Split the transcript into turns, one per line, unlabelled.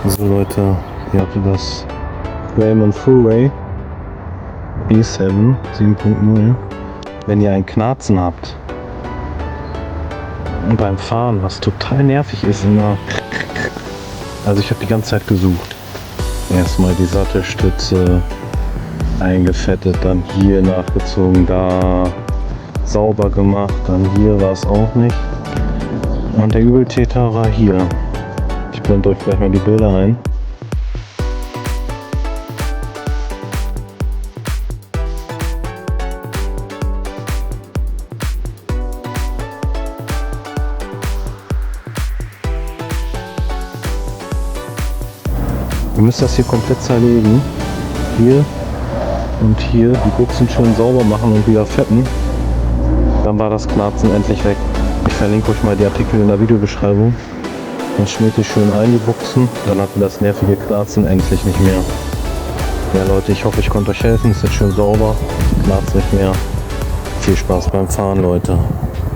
So Leute, ihr habt das Raymond Thruway B7 7.0. Wenn ihr ein Knarzen habt und beim Fahren, was total nervig ist, immer. Also ich habe die ganze Zeit gesucht. Erstmal die Sattelstütze eingefettet, dann hier nachgezogen, da sauber gemacht, dann hier war es auch nicht. Und der Übeltäter war hier. Ich blende euch gleich mal die Bilder ein. Ihr müsst das hier komplett zerlegen. Hier und hier die Buchsen schön sauber machen und wieder fetten. Dann war das Knarzen endlich weg. Ich verlinke euch mal die Artikel in der Videobeschreibung. Dann schmiert ihr schön ein die Buchsen. Dann habt ihr das nervige Knarzen endlich nicht mehr. Ja Leute, ich hoffe ich konnte euch helfen. Ist jetzt schön sauber. Knarzt nicht mehr. Viel Spaß beim Fahren Leute.